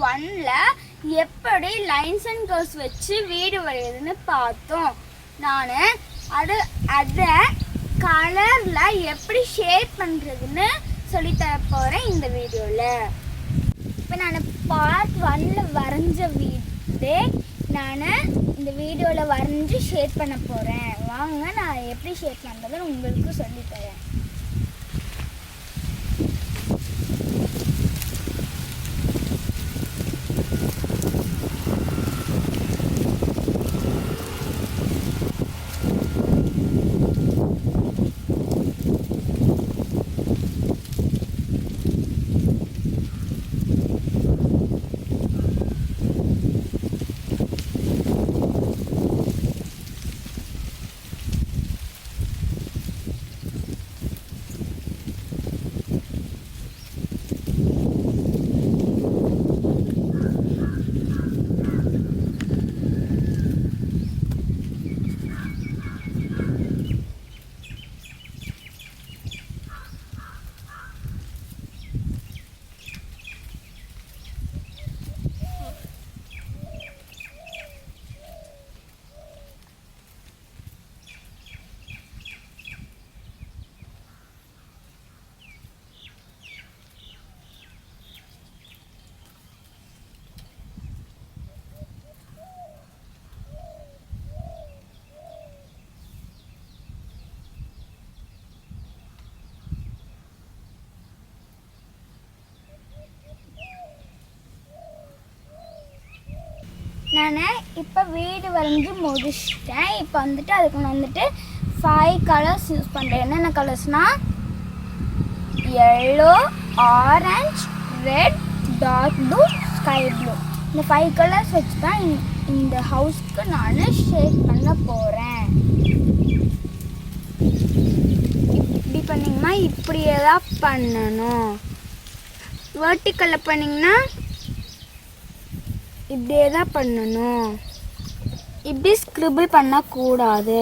1ல எப்படி lines and curves வச்சு வீடு வரையுதுன்னு பார்த்தோம். நான் அதை கலரில் எப்படி ஷேட் பண்ணுறதுன்னு சொல்லித்தர போகிறேன் இந்த வீடியோவில். இப்போ நான் பார்ட் 1ல் வரைஞ்ச வீடு நான் இந்த வீடியோவில் வரைஞ்சி ஷேட் பண்ண போகிறேன். வாங்க நான் எப்படி ஷேட் பண்ணுறதுன்னு உங்களுக்கு சொல்லித்தரேன். நான் இப்போ வீடு வரைஞ்சி முடிச்சிட்டேன். இப்போ அதுக்கு நான் 5 கலர்ஸ் யூஸ் பண்ணுறேன். என்னென்ன கலர்ஸ்னால் yellow, orange, red, dark blue, sky blue. இந்த 5 கலர்ஸ் வச்சு தான் இந்த ஹவுஸ்க்கு நான் ஷேட் பண்ண போகிறேன். இப்படி பண்ணிங்கன்னா இப்படியே தான் பண்ணணும். வெர்டிக்கலில் பண்ணிங்கன்னா இப்படியே தான் பண்ணணும். இப்படி ஸ்க்ரிபிள் பண்ணக்கூடாது.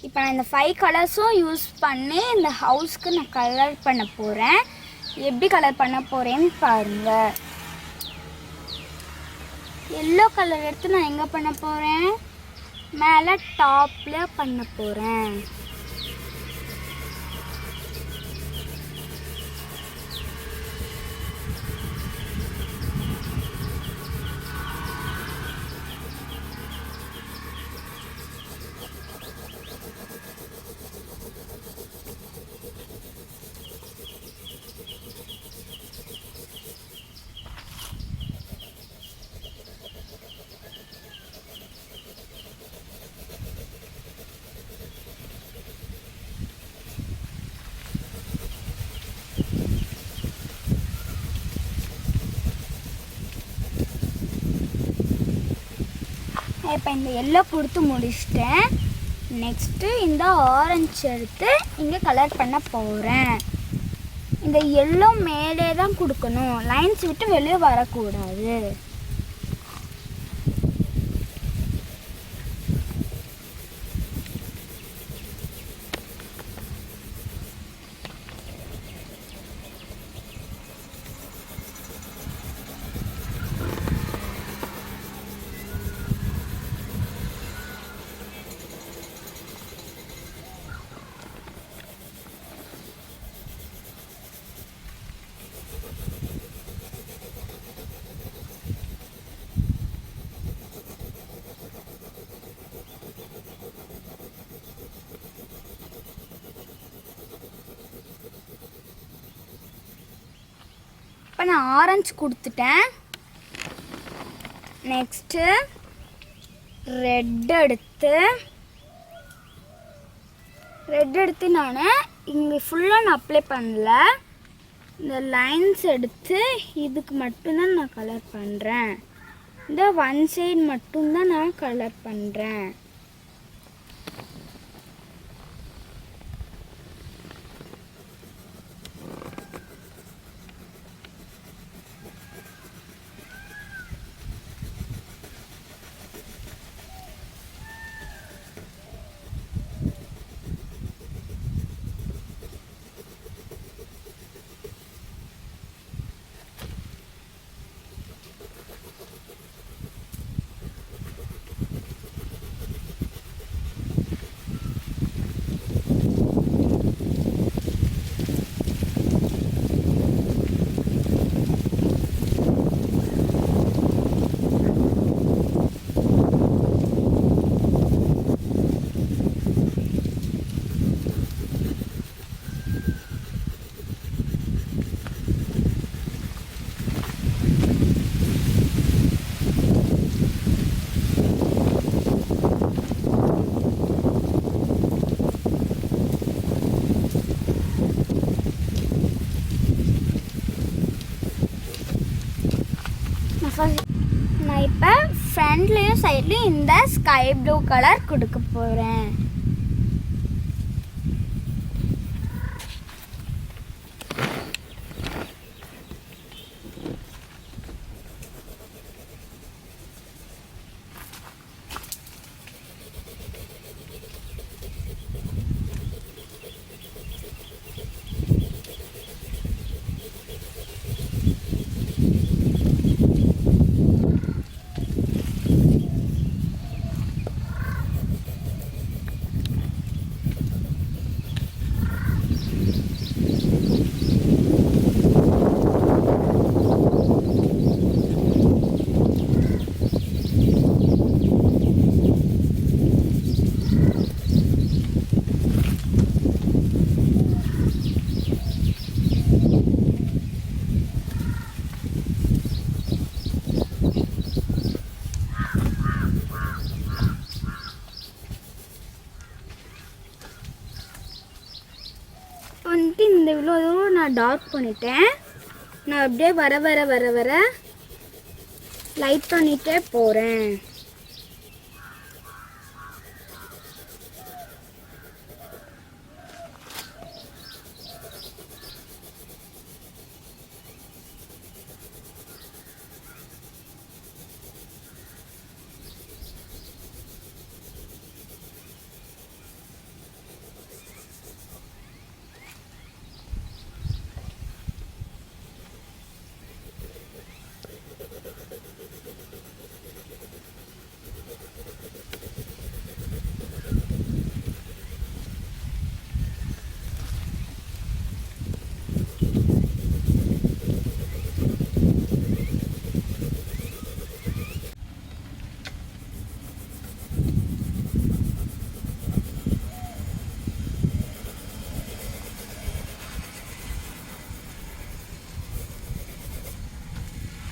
இப்போ நான் இந்த 5 கலர்ஸும் யூஸ் பண்ணி இந்த ஹவுஸ்க்கு நான் கலர் பண்ண போகிறேன். எப்படி கலர் பண்ண போகிறேன்னு பாருங்கள். எல்லோ கலர் எடுத்து நான் எங்கே பண்ண போகிறேன்? மேலே டாப்பில் பண்ண போகிறேன். இப்போ இந்த எல்லோ கொடுத்து முடிச்சிட்டேன். நெக்ஸ்ட்டு இந்த ஆரஞ்சு எடுத்து இங்கே கலர் பண்ண போகிறேன். இந்த எல்லோ மேலே தான் கொடுக்கணும், லைன்ஸ் விட்டு வெளியே வரக்கூடாது. இப்போ நான் ஆரஞ்சு கொடுத்துட்டேன். நெக்ஸ்ட்டு ரெட் எடுத்து நான் இங்கே ஃபுல்லாக நான் அப்ளை பண்ணல. இந்த லைன்ஸ் எடுத்து இதுக்கு மட்டும்தான் நான் கலர் பண்ணுறேன். இந்த ஒன் சைடு மட்டும்தான் நான் கலர் பண்ணுறேன். ஃப்ரண்ட்லேயும் சைட்லேயும் இந்த ஸ்கை ப்ளூ கலர் கொடுக்க போகிறேன். வந்துட்டு இந்த இவ்வளோ தூரம் நான் டார்க் பண்ணிட்டேன். நான் அப்படியே வர வர வர வர லைட் பண்ணிகிட்டே போகிறேன்.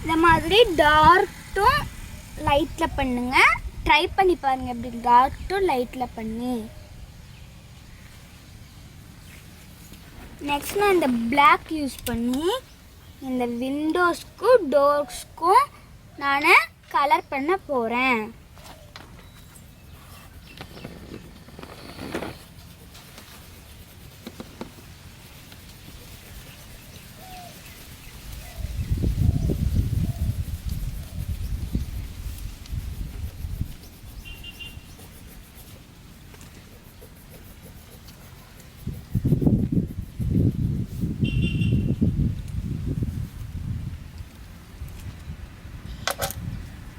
இந்த மாதிரி டார்க் டு லைட்டில் பண்ணுங்க. ட்ரை பண்ணி பாருங்க இப்படி டார்க் டு லைட்டில் பண்ணி. நெக்ஸ்ட் நான் இந்த பிளாக் யூஸ் பண்ணி இந்த விண்டோஸ்க்கும் டோர்ஸ்க்கும் நான் கலர் பண்ண போகிறேன்.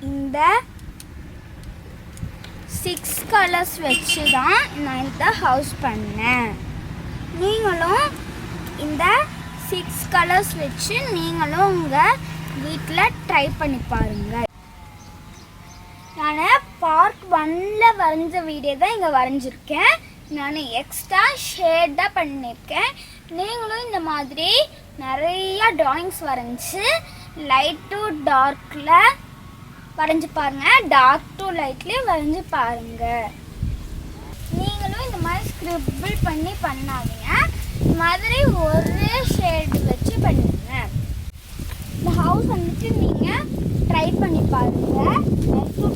இந்த 6 கலர்ஸ் வச்சு தான் நான் இந்த ஹவுஸ் பண்ணேன். நீங்களும் இந்த 6 கலர்ஸ் வச்சு நீங்களும் உங்கள் வீட்டில் ட்ரை பண்ணி பாருங்கள். நான் பார்ட் 1ல் வரைஞ்ச வீடியோ தான் இங்கே வரைஞ்சிருக்கேன். நான் எக்ஸ்ட்ரா ஷேட் தான் பண்ணியிருக்கேன். நீங்களும் இந்த மாதிரி நிறையா ட்ராயிங்ஸ் வரைஞ்சி லைட் டு டார்க்கில் வரைஞ்சி பாருங்கள். டார்க் டு லைட்லேயும் வரைஞ்சி பாருங்கள். நீங்களும் இந்த மாதிரி ஸ்க்ரிபிள் பண்ணி பண்ணாதீங்க. இந்த மாதிரி ஒரே ஷேடு வச்சு பண்ணுங்க. இந்த ஹவுஸ் வந்துட்டு நீங்கள் ட்ரை பண்ணி பாருங்கள். Light to